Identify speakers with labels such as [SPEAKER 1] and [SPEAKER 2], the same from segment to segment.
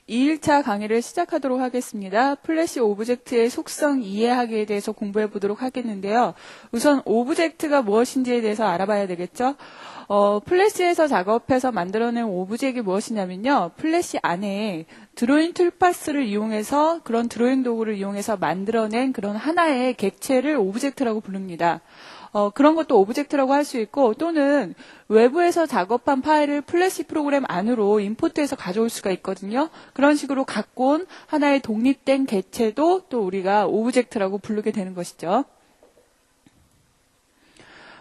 [SPEAKER 1] 2일차 강의를 시작하도록 하겠습니다. 플래시 오브젝트의 속성 이해하기에 대해서 공부해 보도록 하겠는데요. 우선 오브젝트가 무엇인지에 대해서 알아봐야 되겠죠. 플래시에서 작업해서 만들어낸 오브젝트가 무엇이냐면요. 플래시 안에 드로잉 툴박스를 이용해서 그런 드로잉 도구를 이용해서 만들어낸 그런 하나의 객체를 오브젝트라고 부릅니다. 그런 것도 오브젝트라고 할 수 있고 또는 외부에서 작업한 파일을 플래시 프로그램 안으로 임포트해서 가져올 수가 있거든요. 그런 식으로 갖고 온 하나의 독립된 객체도 또 우리가 오브젝트라고 부르게 되는 것이죠.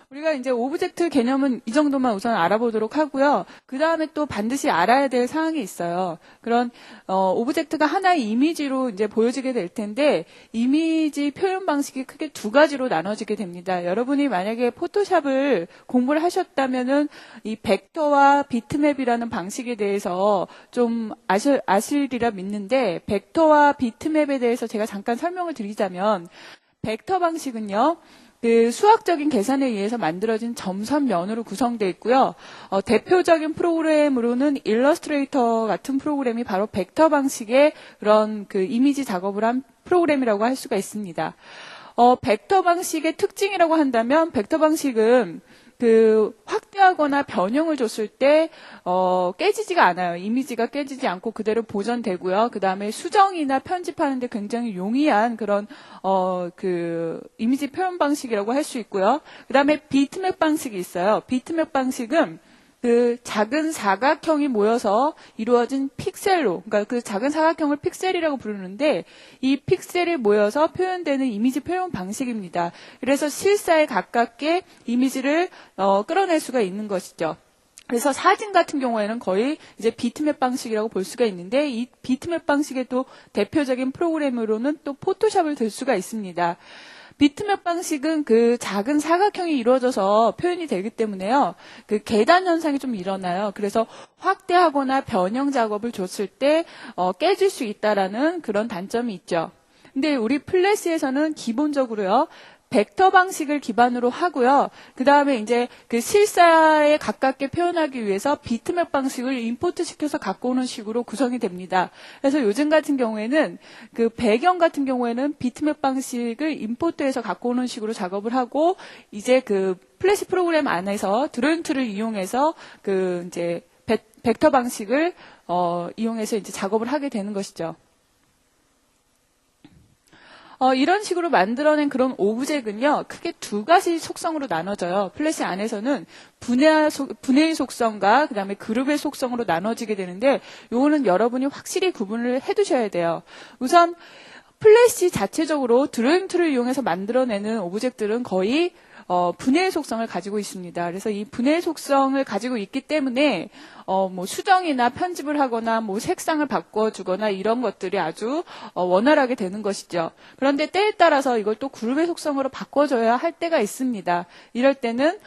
[SPEAKER 1] 우리가 이제 오브젝트 개념은 이 정도만 우선 알아보도록 하고요. 그 다음에 또 반드시 알아야 될 사항이 있어요. 그런 오브젝트가 하나의 이미지로 이제 보여지게 될 텐데 이미지 표현 방식이 크게 두 가지로 나눠지게 됩니다. 여러분이 만약에 포토샵을 공부를 하셨다면은 이 벡터와 비트맵이라는 방식에 대해서 좀 아시리라 믿는데 벡터와 비트맵에 대해서 제가 잠깐 설명을 드리자면 벡터 방식은요. 그 수학적인 계산에 의해서 만들어진 점선면으로 구성되어 있고요. 대표적인 프로그램으로는 일러스트레이터 같은 프로그램이 바로 벡터 방식의 그런 그 이미지 작업을 한 프로그램이라고 할 수가 있습니다. 벡터 방식의 특징이라고 한다면 벡터 방식은 그 확대하거나 변형을 줬을 때 깨지지가 않아요. 이미지가 깨지지 않고 그대로 보존되고요. 그 다음에 수정이나 편집하는데 굉장히 용이한 그런 그 이미지 표현 방식이라고 할 수 있고요. 그 다음에 비트맵 방식이 있어요. 비트맵 방식은 그 작은 사각형이 모여서 이루어진 픽셀로, 그러니까 그 작은 사각형을 픽셀이라고 부르는데 이 픽셀이 모여서 표현되는 이미지 표현 방식입니다. 그래서 실사에 가깝게 이미지를 끌어낼 수가 있는 것이죠. 그래서 사진 같은 경우에는 거의 이제 비트맵 방식이라고 볼 수가 있는데 이 비트맵 방식의 또 대표적인 프로그램으로는 또 포토샵을 들 수가 있습니다. 비트맵 방식은 그 작은 사각형이 이루어져서 표현이 되기 때문에요. 그 계단 현상이 좀 일어나요. 그래서 확대하거나 변형 작업을 줬을 때 깨질 수 있다라는 그런 단점이 있죠. 근데 우리 플래시에서는 기본적으로요. 벡터 방식을 기반으로 하고요. 그 다음에 이제 그 실사에 가깝게 표현하기 위해서 비트맵 방식을 임포트 시켜서 갖고 오는 식으로 구성이 됩니다. 그래서 요즘 같은 경우에는 그 배경 같은 경우에는 비트맵 방식을 임포트해서 갖고 오는 식으로 작업을 하고 이제 그 플래시 프로그램 안에서 드로잉 툴을 이용해서 그 이제 벡터 방식을 이용해서 이제 작업을 하게 되는 것이죠. 이런 식으로 만들어낸 그런 오브젝트는요, 크게 두 가지 속성으로 나눠져요. 플래시 안에서는 분해의 속성과 그 다음에 그룹의 속성으로 나눠지게 되는데, 요거는 여러분이 확실히 구분을 해두셔야 돼요. 우선, 플래시 자체적으로 드로잉 툴을 이용해서 만들어내는 오브젝트들은 거의 분해의 속성을 가지고 있습니다. 그래서 이 분해의 속성을 가지고 있기 때문에 뭐 수정이나 편집을 하거나 뭐 색상을 바꿔주거나 이런 것들이 아주 원활하게 되는 것이죠. 그런데 때에 따라서 이걸 또 그룹의 속성으로 바꿔줘야 할 때가 있습니다. 이럴 때는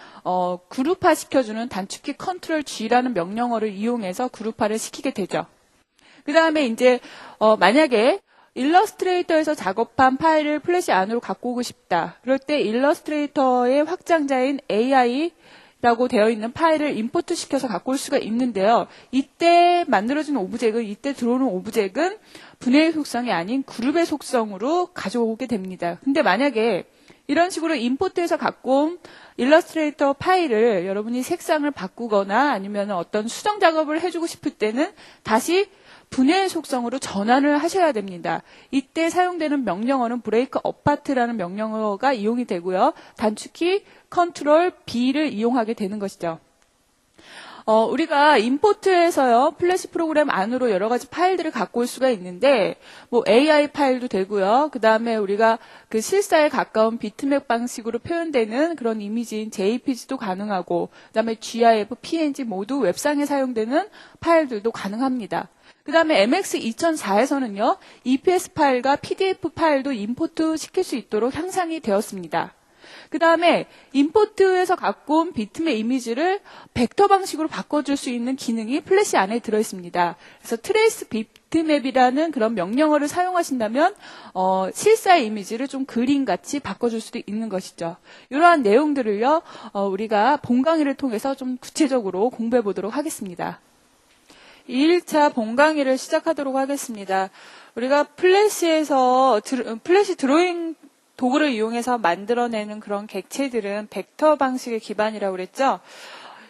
[SPEAKER 1] 그룹화 시켜주는 단축키 컨트롤 G라는 명령어를 이용해서 그룹화를 시키게 되죠. 그 다음에 이제 만약에 일러스트레이터에서 작업한 파일을 플래시 안으로 갖고 오고 싶다. 그럴 때 일러스트레이터의 확장자인 AI라고 되어 있는 파일을 임포트 시켜서 갖고 올 수가 있는데요. 이때 만들어진 오브젝트, 이때 들어오는 오브젝트는 분해의 속성이 아닌 그룹의 속성으로 가져오게 됩니다. 근데 만약에 이런 식으로 임포트해서 갖고 온 일러스트레이터 파일을 여러분이 색상을 바꾸거나 아니면 어떤 수정 작업을 해주고 싶을 때는 다시 분해의 속성으로 전환을 하셔야 됩니다. 이때 사용되는 명령어는 브레이크 어파트라는 명령어가 이용이 되고요. 단축키 컨트롤 B를 이용하게 되는 것이죠. 우리가 임포트에서요, 플래시 프로그램 안으로 여러 가지 파일들을 갖고 올 수가 있는데, 뭐 AI 파일도 되고요. 그 다음에 우리가 그 실사에 가까운 비트맵 방식으로 표현되는 그런 이미지인 JPG도 가능하고, 그 다음에 GIF, PNG 모두 웹상에 사용되는 파일들도 가능합니다. 그 다음에 MX 2004에서는요, EPS 파일과 PDF 파일도 임포트 시킬 수 있도록 향상이 되었습니다. 그 다음에 임포트에서 갖고 온 비트맵 이미지를 벡터 방식으로 바꿔줄 수 있는 기능이 플래시 안에 들어있습니다. 그래서 트레이스 비트맵이라는 그런 명령어를 사용하신다면 실사의 이미지를 좀 그림같이 바꿔줄 수도 있는 것이죠. 이러한 내용들을요, 우리가 본 강의를 통해서 좀 구체적으로 공부해 보도록 하겠습니다. 2일차 본 강의를 시작하도록 하겠습니다. 우리가 플래시에서 플래시 드로잉 도구를 이용해서 만들어내는 그런 객체들은 벡터 방식의 기반이라고 그랬죠.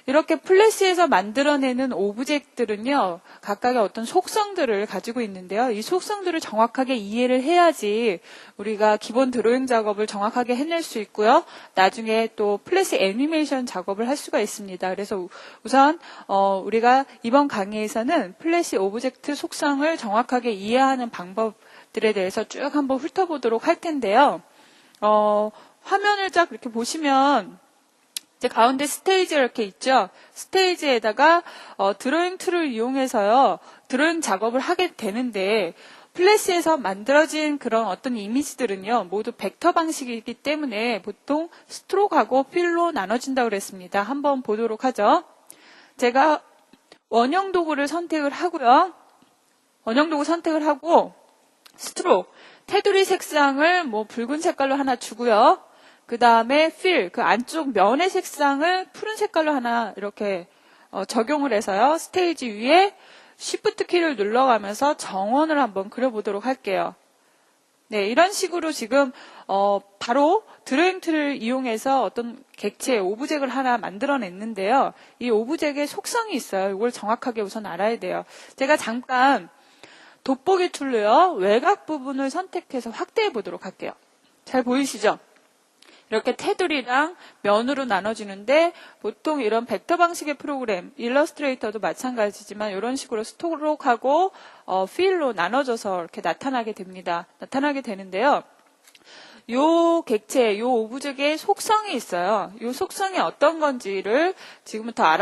[SPEAKER 1] 이렇게 플래시에서 만들어내는 오브젝트들은요, 각각의 어떤 속성들을 가지고 있는데요. 이 속성들을 정확하게 이해를 해야지 우리가 기본 드로잉 작업을 정확하게 해낼 수 있고요. 나중에 또 플래시 애니메이션 작업을 할 수가 있습니다. 그래서 우선 우리가 이번 강의에서는 플래시 오브젝트 속성을 정확하게 이해하는 방법들에 대해서 쭉 한번 훑어보도록 할 텐데요. 화면을 쫙 이렇게 보시면 이제 가운데 스테이지가 이렇게 있죠. 스테이지에다가 드로잉 툴을 이용해서요. 드로잉 작업을 하게 되는데 플래시에서 만들어진 그런 어떤 이미지들은요. 모두 벡터 방식이기 때문에 보통 스트로크하고 필로 나눠진다고 그랬습니다. 한번 보도록 하죠. 제가 원형 도구를 선택을 하고요. 원형 도구 선택을 하고 스트로크, 테두리 색상을 뭐 붉은 색깔로 하나 주고요. 그 다음에 fill, 그 안쪽 면의 색상을 푸른 색깔로 하나 이렇게 적용을 해서요. 스테이지 위에 Shift 키를 눌러가면서 정원을 한번 그려보도록 할게요. 네, 이런 식으로 지금 바로 드로잉 툴을 이용해서 어떤 객체, 오브젝트를 하나 만들어냈는데요. 이 오브젝트의 속성이 있어요. 이걸 정확하게 우선 알아야 돼요. 제가 잠깐 돋보기 툴로요. 외곽 부분을 선택해서 확대해 보도록 할게요. 잘 보이시죠? 이렇게 테두리랑 면으로 나눠지는데 보통 이런 벡터 방식의 프로그램, 일러스트레이터도 마찬가지지만 이런 식으로 스트로크하고 필로 나눠져서 이렇게 나타나게 됩니다. 나타나게 되는데요. 요 객체, 요 오브젝트의 속성이 있어요. 요 속성이 어떤 건지를 지금부터